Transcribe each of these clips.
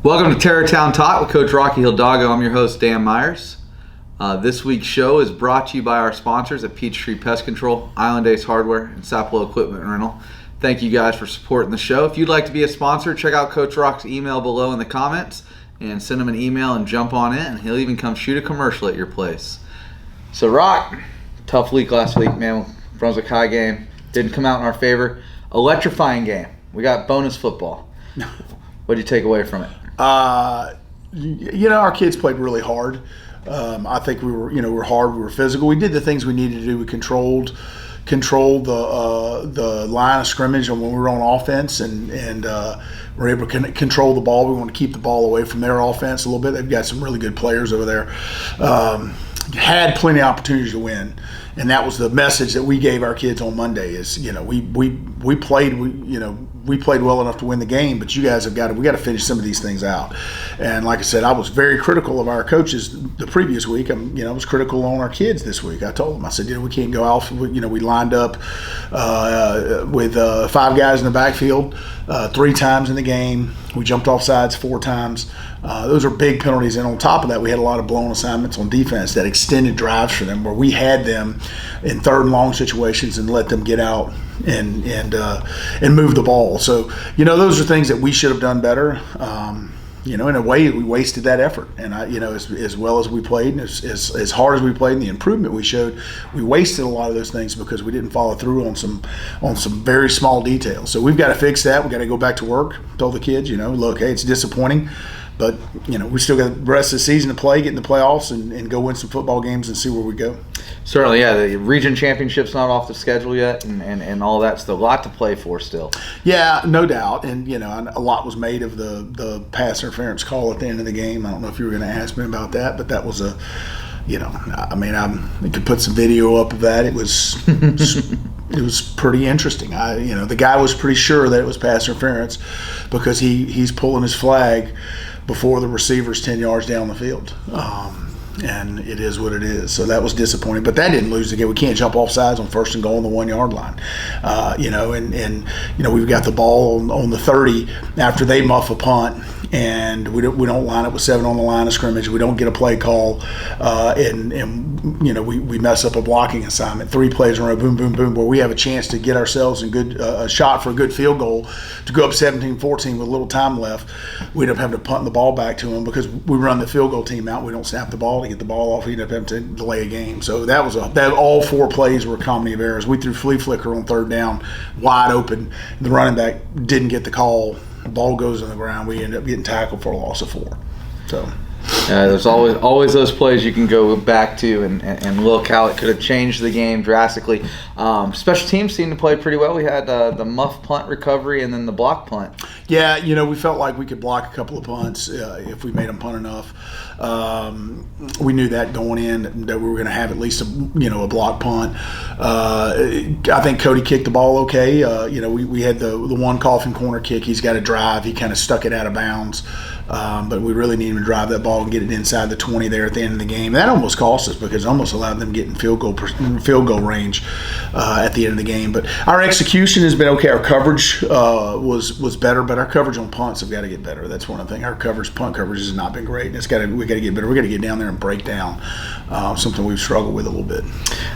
Welcome to Terrortown Talk with Coach Rocky Hidalgo. I'm your host, Dan Myers. This week's show is brought to you by our sponsors at Peachtree Pest Control, Island Ace Hardware, and Sapelo Equipment Rental. Thank you guys for supporting the show. If you'd like to be a sponsor, check out Coach Rock's email below in the comments and send him an email and jump on in. He'll even come shoot a commercial at your place. So, Rock, tough week last week, man. Brunswick High game didn't come out in our favor. Electrifying game. We got bonus football. What did you take away from it? Our kids played really hard. I think we were hard. We were physical. We did the things we needed to do. We controlled the line of scrimmage when we were on offense, and we're able to control the ball. We want to keep the ball away from their offense a little bit. They've got some really good players over there. Had plenty of opportunities to win, and that was the message that we gave our kids on Monday. Is we played well enough to win the game, but you guys we got to finish some of these things out. And like I said, I was very critical of our coaches the previous week. I was critical on our kids this week. I told them, I said, we can't go off. We lined up with 5 guys in the backfield 3 times in the game. We jumped off sides 4 times. Those are big penalties, and on top of that, we had a lot of blown assignments on defense that extended drives for them, where we had them in 3rd and long situations and let them get out and move the ball. So those are things that we should have done better. In a way, we wasted that effort, and as well as we played, and as hard as we played, and the improvement we showed, we wasted a lot of those things because we didn't follow through on some very small details. So we've got to fix that. We've got to go back to work. Told the kids, look, hey, it's disappointing, but we still got the rest of the season to play, get in the playoffs, and go win some football games and see where we go. Certainly, yeah. The region championship's not off the schedule yet, and all that. Still a lot to play for still. Yeah, no doubt. And a lot was made of the pass interference call at the end of the game. I don't know if you were going to ask me about that, but that was I could put some video up of that. It was it was pretty interesting. The guy was pretty sure that it was pass interference because he's pulling his flag before the receiver's 10 yards down the field. And it is what it is. So that was disappointing. But that didn't lose the game. We can't jump off sides on 1st and goal on the 1-yard line. We've got the ball on the 30 after they muff a punt, and we don't line up with 7 on the line of scrimmage. We don't get a play call, we mess up a blocking assignment. 3 plays in a row, boom, boom, boom, where we have a chance to get ourselves a shot for a good field goal to go up 17-14 with a little time left. We end up having to punt the ball back to them because we run the field goal team out. We don't snap the ball to get the ball off. We end up having to delay a game. So that all 4 plays were a comedy of errors. We threw flea flicker on 3rd down, wide open. The running back didn't get the call. The ball goes on the ground. We end up getting tackled for a loss of 4. So. There's always those plays you can go back to and look how it could have changed the game drastically. Special teams seemed to play pretty well. We had the muff punt recovery and then the block punt. Yeah, we felt like we could block a couple of punts if we made them punt enough. We knew that going in that we were going to have at least a block punt. I think Cody kicked the ball okay. We had the one coffin corner kick. He's got to drive. He kind of stuck it out of bounds. But we really need him to drive that ball and get it inside the 20 there at the end of the game. That almost cost us because it almost allowed them to get in field goal range at the end of the game. But our execution has been okay. Our coverage was better, but our coverage on punts have got to get better. That's one thing. Our punt coverage has not been great. We got to get better. We got to get down there and break down. Something we've struggled with a little bit.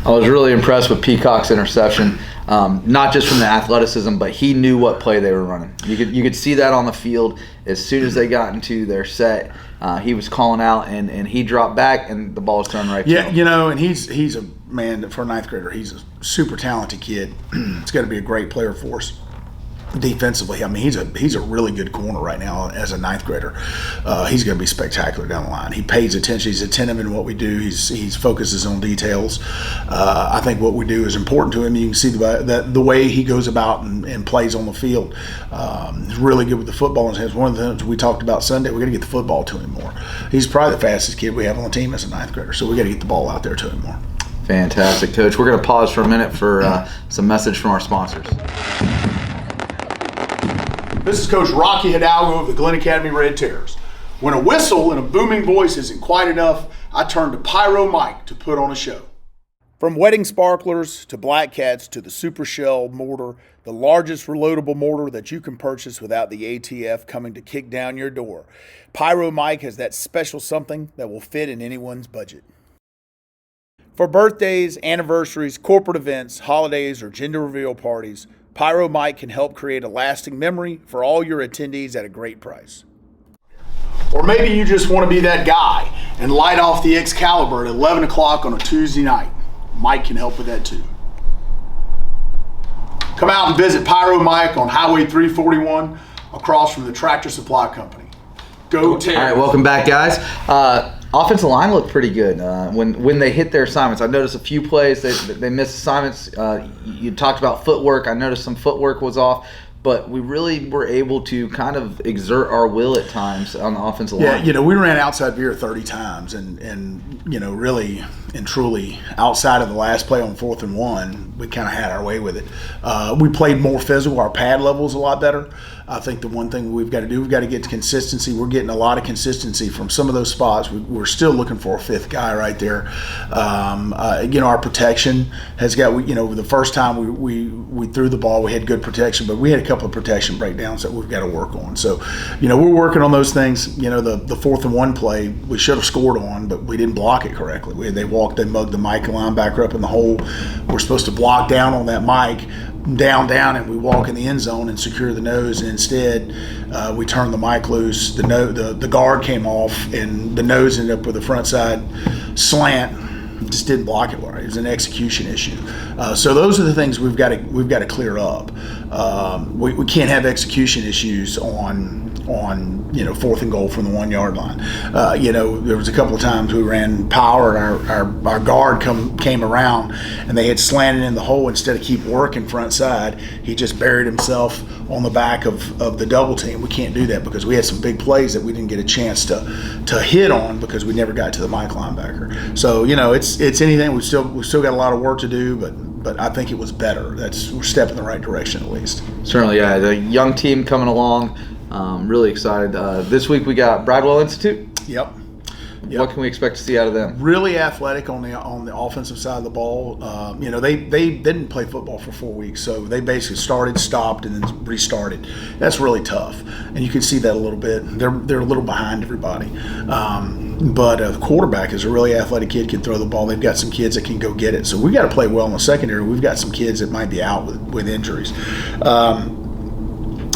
I was really impressed with Peacock's interception. Not just from the athleticism, but he knew what play they were running. You could see that on the field. As soon as they got into their set, he was calling out, and he dropped back, and the ball was thrown right to him. Yeah, and he's a man for a 9th grader. He's a super talented kid. He's got to be a great player for us. Defensively, he's a really good corner right now as a 9th grader. He's going to be spectacular down the line. He pays attention. He's attentive in what we do. He focuses on details. I think what we do is important to him. You can see the way he goes about and plays on the field. He's really good with the football in his hands. One of the things we talked about Sunday, we got to get the football to him more. He's probably the fastest kid we have on the team as a 9th grader, so we got to get the ball out there to him more. Fantastic, Coach. We're going to pause for a minute for some message from our sponsors. This is Coach Rocky Hidalgo of the Glen Academy Red Terrors. When a whistle and a booming voice isn't quite enough, I turn to Pyro Mike to put on a show. From wedding sparklers to black cats to the super shell mortar the largest reloadable mortar that you can purchase without the ATF coming to kick down your door. Pyro Mike has that special something that will fit in anyone's budget. For birthdays, anniversaries, corporate events, holidays, or gender reveal parties, Pyro Mike can help create a lasting memory for all your attendees at a great price. Or maybe you just want to be that guy and light off the Excalibur at 11 o'clock on a Tuesday night. Mike can help with that too. Come out and visit Pyro Mike on Highway 341 across from the Tractor Supply Company. Go Terry. All right, welcome back, guys. Offensive line looked pretty good when they hit their assignments. I noticed a few plays they missed assignments. You talked about footwork. I noticed some footwork was off, but we really were able to kind of exert our will at times on the offensive line. Yeah, we ran outside veer 30 times, and really and truly, outside of the last play on 4th and 1, we kind of had our way with it. We played more physical. Our pad level is a lot better. I think the one thing we've got to do, we've got to get to consistency. We're getting a lot of consistency from some of those spots. We're still looking for a fifth guy right there. Our protection has got, the first time we threw the ball, we had good protection, but we had a couple of protection breakdowns that we've got to work on. So, we're working on those things. The 4th and 1 play, we should have scored on, but we didn't block it correctly. They mugged the Mike linebacker up in the hole. We're supposed to block down on that Mike, down, and we walk in the end zone and secure the nose, and instead we turned the Mike loose. The guard came off, and the nose ended up with a front side slant. Just didn't block it right. It was an execution issue. So those are the things we've got to clear up. We can't have execution issues on 4th and goal from the 1 yard line. There was a couple of times we ran power, and our guard came around, and they had slanted in the hole. Instead of keep working front side, he just buried himself on the back of the double team. We can't do that because we had some big plays that we didn't get a chance to hit on because we never got to the Mike linebacker. So it's anything. We've still got a lot of work to do, but I think it was better. We're stepping in the right direction at least. Certainly, yeah. The young team coming along. Really excited. This week we got Bradwell Institute. Yep. What can we expect to see out of them? Really athletic on the offensive side of the ball. They didn't play football for 4 weeks, so they basically started, stopped, and then restarted. That's really tough, and you can see that a little bit. They're a little behind everybody, but the quarterback is a really athletic kid, can throw the ball. They've got some kids that can go get it. So we got to play well in the secondary. We've got some kids that might be out with injuries.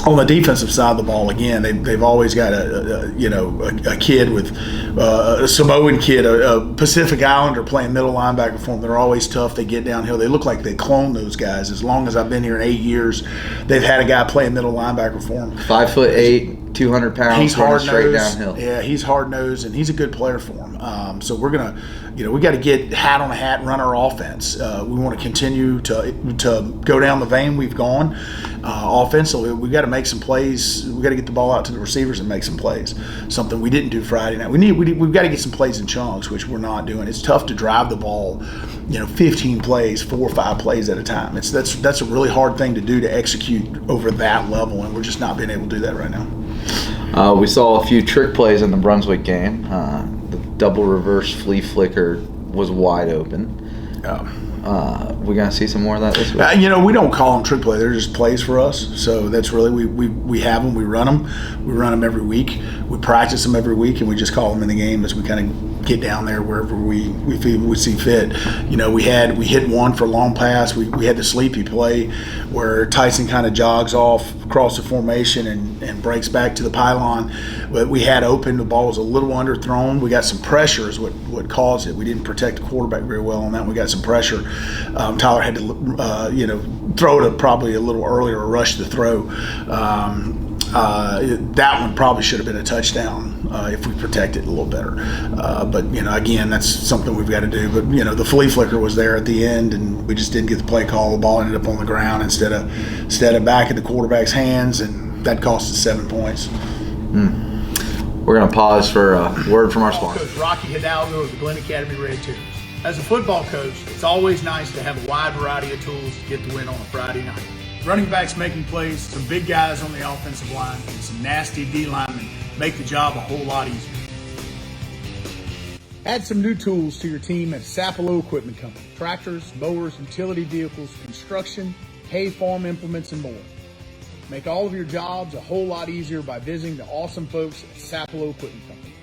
On the defensive side of the ball, again, they've always got a kid with a Samoan kid, a Pacific Islander playing middle linebacker for them. They're always tough. They get downhill. They look like they clone those guys. As long as I've been here in 8 years, they've had a guy playing middle linebacker for them. 5'8", 200 pounds, he's hard straight nosed. downhill. Yeah, he's hard nosed, and he's a good player for them. So we're gonna, we got to get hat on a hat, run our offense. We want to continue to go down the vein we've gone. Offensively, we got to make some plays. We got to get the ball out to the receivers and make some plays. Something we didn't do Friday night. We've got to get some plays in chunks, which we're not doing. It's tough to drive the ball, 15 plays, 4 or 5 plays at a time. That's a really hard thing to do, to execute over that level, and we're just not being able to do that right now. We saw a few trick plays in the Brunswick game. The double reverse flea flicker was wide open. We're going to see some more of that this week? We don't call them trick plays. They're just plays for us. So that's really, we have them. We run them. We run them every week. We practice them every week, and we just call them in the game as we kind of get down there wherever we see fit. We hit one for a long pass. We had the sleepy play where Tyson kind of jogs off across the formation and breaks back to the pylon. But we had open. The ball was a little underthrown. We got some pressure is what caused it. We didn't protect the quarterback very well on that. We got some pressure. Tyler had to, throw it probably a little earlier or rush the throw. That one probably should have been a touchdown if we protected it a little better. But again, that's something we've got to do. But the flea flicker was there at the end, and we just didn't get the play call. The ball ended up on the ground instead of back in the quarterback's hands, and that cost us 7 points. We're going to pause for a word from our sponsor. Coach Rocky Hidalgo of the Glen Academy Red Terrors. As a football coach, it's always nice to have a wide variety of tools to get the win on a Friday night. Running backs making plays, some big guys on the offensive line, and some nasty D linemen make the job a whole lot easier. Add some new tools to your team at Sapelo Equipment Company. Tractors, mowers, utility vehicles, construction, hay farm implements, and more. Make all of your jobs a whole lot easier by visiting the awesome folks at Sapelo Equipment Company.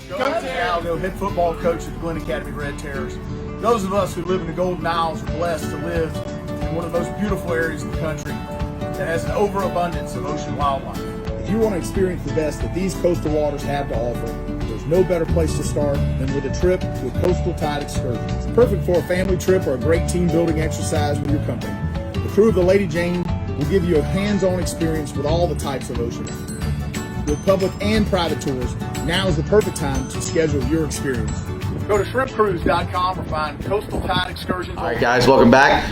Go Hidalgo, head football coach at the Glen Academy Red Terrors. Those of us who live in the Golden Isles are blessed to live in one of the most beautiful areas of the country that has an overabundance of ocean wildlife. If you want to experience the best that these coastal waters have to offer, there's no better place to start than with a trip with Coastal Tide Excursions. Perfect for a family trip or a great team building exercise with your company. The crew of the Lady Jane will give you a hands-on experience with all the types of ocean life. With public and private tours, now is the perfect time to schedule your experience. Go to shrimpcruise.com or find Coastal Tide Excursions. All right, guys, welcome back.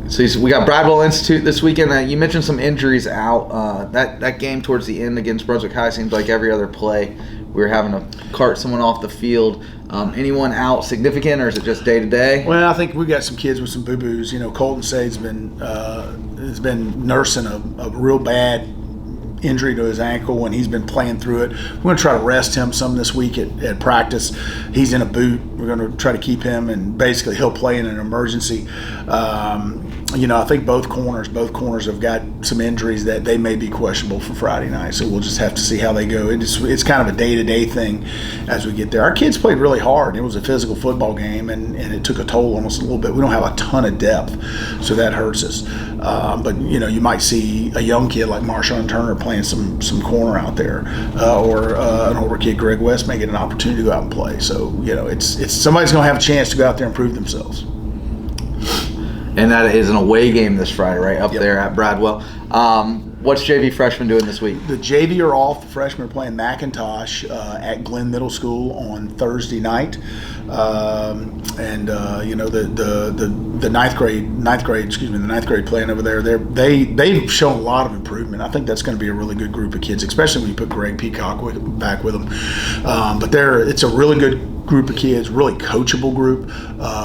So we got Bradwell Institute this weekend. You mentioned some injuries out. That game towards the end against Brunswick High seems like every other play we were having to cart someone off the field. Anyone out significant, or is it just day to day? Well, I think we got some kids with some boo-boos. You know, Colton Sade's been nursing a real bad injury to his ankle, and he's been playing through it. We're going to try to rest him some this week at practice. He's in a boot. We're going to try to keep him, and basically he'll play in an emergency. I think both corners have got some injuries that they may be questionable for Friday night, so we'll just have to see how they go. It's kind of a day-to-day thing as we get there. Our kids played really hard. It was a physical football game, and it took a toll on us a little bit. We don't have a ton of depth, so that hurts us. But you might see a young kid like Marshawn Turner playing some corner out there, or an older kid, Greg West, may get an opportunity to go out and play. So it's somebody's going to have a chance to go out there and prove themselves. And that is an away game this Friday, right? Up there at Bradwell. What's JV freshmen doing this week? The JV are off. The freshmen are playing McIntosh at Glenn Middle School on Thursday night. The ninth grade playing over there. They've shown a lot of improvement. I think that's going to be a really good group of kids, especially when you put Greg Peacock back with them. But it's a really good group of kids, really coachable group.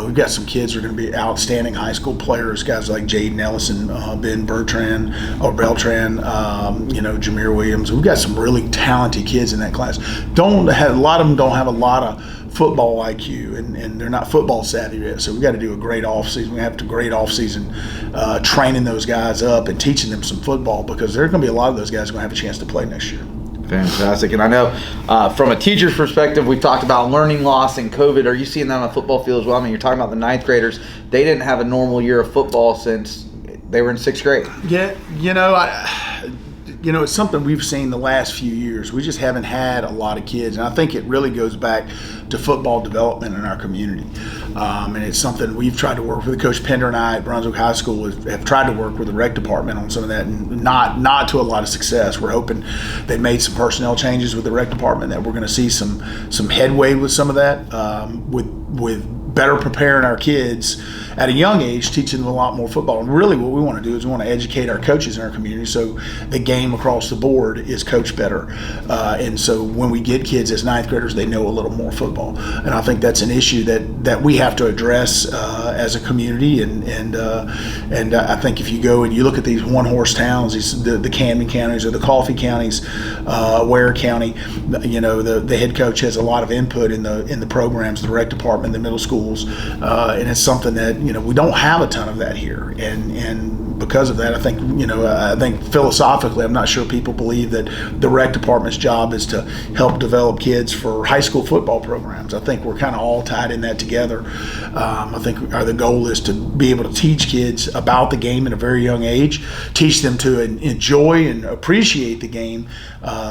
We've got some kids who are going to be outstanding high school players, guys like Jaden Ellison, Ben Beltran, Jameer Williams. We've got some really talented kids in that class. A lot of them don't have a lot of football IQ, and they're not football savvy yet. So we've got to do a great offseason. We have to great offseason training those guys up and teaching them some football, because there are going to be a lot of those guys going to have a chance to play next year. Fantastic. And I know from a teacher's perspective, we've talked about learning loss and COVID. Are you seeing that on the football field as well? I mean, you're talking about the ninth graders. They didn't have a normal year of football since they were in sixth grade. Yeah, it's something we've seen the last few years. We just haven't had a lot of kids, and I think it really goes back to football development in our community. And it's something we've tried to work with. Coach Pender and I at Brunswick High School have tried to work with the rec department on some of that, and not to a lot of success. We're hoping they made some personnel changes with the rec department, that we're going to see some headway with some of that, with better preparing our kids at a young age, teaching them a lot more football. And really what we want to do is we want to educate our coaches in our community so the game across the board is coached better. And so when we get kids as ninth graders, they know a little more football. And I think that's an issue that we have to address as a community. And I think if you go and you look at these one-horse towns, the Camden counties or the Coffee counties, Ware County, the head coach has a lot of input in the programs, the rec department, the middle schools, and it's something that we don't have a ton of that here, and because of that, I think philosophically, I'm not sure people believe that the rec department's job is to help develop kids for high school football programs. I think we're kind of all tied in that together. I think the goal is to be able to teach kids about the game at a very young age, teach them to enjoy and appreciate the game,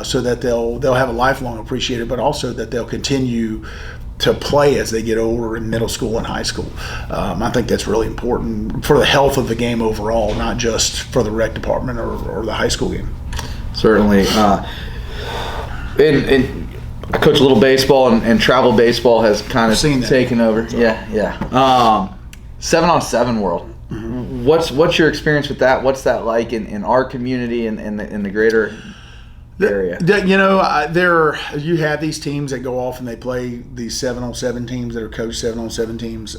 so that they'll have a lifelong appreciation, but also that they'll continue to play as they get older in middle school and high school. I think that's really important for the health of the game overall, not just for the rec department or the high school game. Certainly. And I coach a little baseball, and travel baseball has kind of taken over. Yeah. 7-on-7 world. Mm-hmm. What's your experience with that? What's that like in our community and in the greater area? You have these teams that go off and they play these 7-on-7 teams that are coached 7-on-7 teams.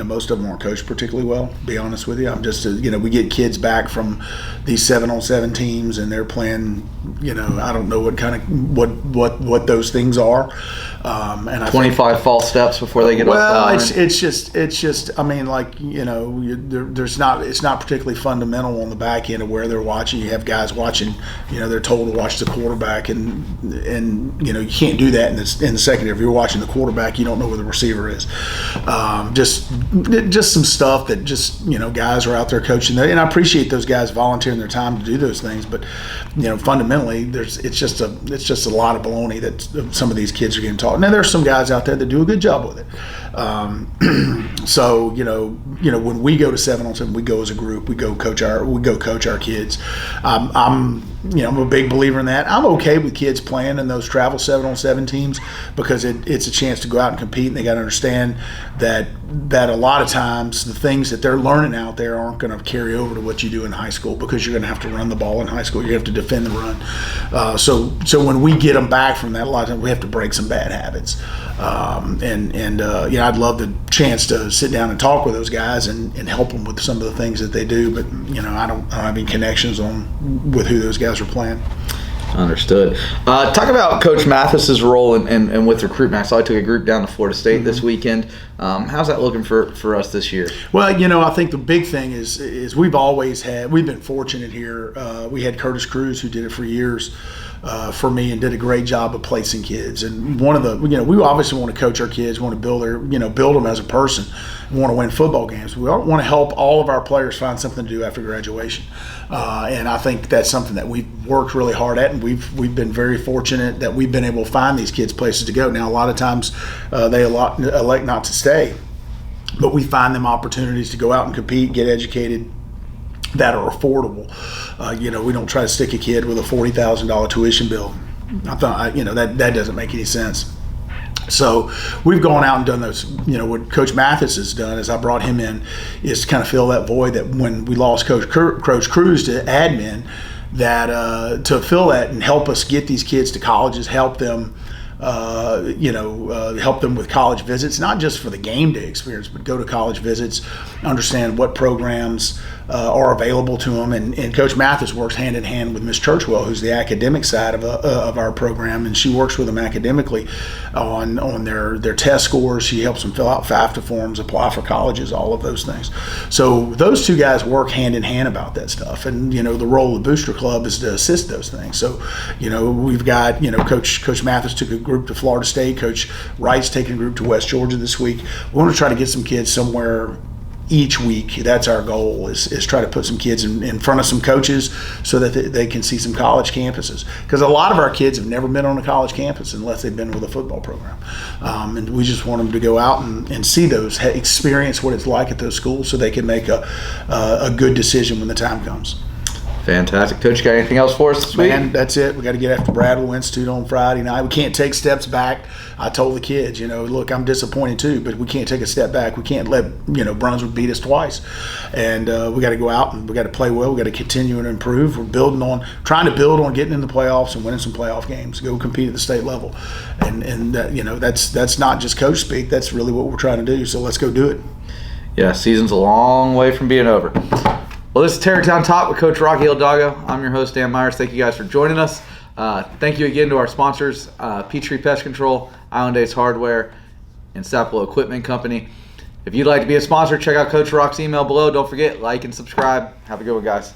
Most of them aren't coached particularly well, to be honest with you. I'm just, we get kids back from these 7-on-7 teams and they're playing, I don't know what those things are. And I 25 false steps before they get up. Well, it's just. I mean, like, it's not particularly fundamental on the back end of where they're watching. You have guys watching. They're told to watch the quarterback, and you can't do that in the secondary. If you're watching the quarterback, you don't know where the receiver is. Just some stuff that guys are out there coaching, and I appreciate those guys volunteering their time to do those things. But fundamentally, it's just a lot of baloney that some of these kids are getting taught. Now there's some guys out there that do a good job with it. So when we go to 7-on-7, we go as a group. We go coach our kids. I'm a big believer in that. I'm okay with kids playing in those travel 7-on-7 teams because it's a chance to go out and compete, and they got to understand that a lot of times the things that they're learning out there aren't going to carry over to what you do in high school, because you're going to have to run the ball in high school. You have to defend the run. So when we get them back from that, a lot of times we have to break some bad habits. I'd love the chance to sit down and talk with those guys and help them with some of the things that they do. But I don't have any connections with who those guys are playing. Understood. Talk about Coach Mathis's role and with recruitment. I saw he took a group down to Florida State this weekend. How's that looking for us this year? Well, I think the big thing is we've been fortunate here. We had Curtis Cruz, who did it for years for me, and did a great job of placing kids. And one of the, we obviously want to coach our kids, want to build them as a person, and want to win football games. We want to help all of our players find something to do after graduation. And I think that's something that we've worked really hard at, and we've been very fortunate that we've been able to find these kids places to go. Now, a lot of times they elect not to stay, but we find them opportunities to go out and compete, get educated, that are affordable. We don't try to stick a kid with a $40,000 tuition bill. I thought, that doesn't make any sense. So we've gone out and done those. What Coach Mathis has done is I brought him in is to kind of fill that void that when we lost Coach Cruz to admin, that to fill that and help us get these kids to colleges, help them. Help them with college visits, not just for the game day experience, but go to college visits, understand what programs are available to them. And Coach Mathis works hand in hand with Miss Churchwell, who's the academic side of our program, and she works with them academically on their test scores. She helps them fill out FAFSA forms, apply for colleges, all of those things. So those two guys work hand in hand about that stuff. And the role of the Booster Club is to assist those things. So we've got Coach Mathis took a group to Florida State. Coach Wright's taking a group to West Georgia this week. We want to try to get some kids somewhere each week. That's our goal, is try to put some kids in front of some coaches so that they can see some college campuses. Because a lot of our kids have never been on a college campus unless they've been with a football program. And we just want them to go out and see those, experience what it's like at those schools so they can make a good decision when the time comes. Fantastic. Coach, you got anything else for us this week? Man, that's it. We got to get after Bradwell Institute on Friday night. We can't take steps back. I told the kids, look, I'm disappointed too, but we can't take a step back. We can't let, Brunswick beat us twice. And we got to go out and we got to play well. We got to continue and improve. We're trying to build on getting in the playoffs and winning some playoff games, go compete at the state level. And that's not just coach speak. That's really what we're trying to do. So let's go do it. Yeah, season's a long way from being over. Well, this is Tarrytown Talk with Coach Rocky Hidalgo. I'm your host, Dan Myers. Thank you guys for joining us. Thank you again to our sponsors, Peachtree Pest Control, Island Days Hardware, and Sapelo Equipment Company. If you'd like to be a sponsor, check out Coach Rock's email below. Don't forget, like and subscribe. Have a good one, guys.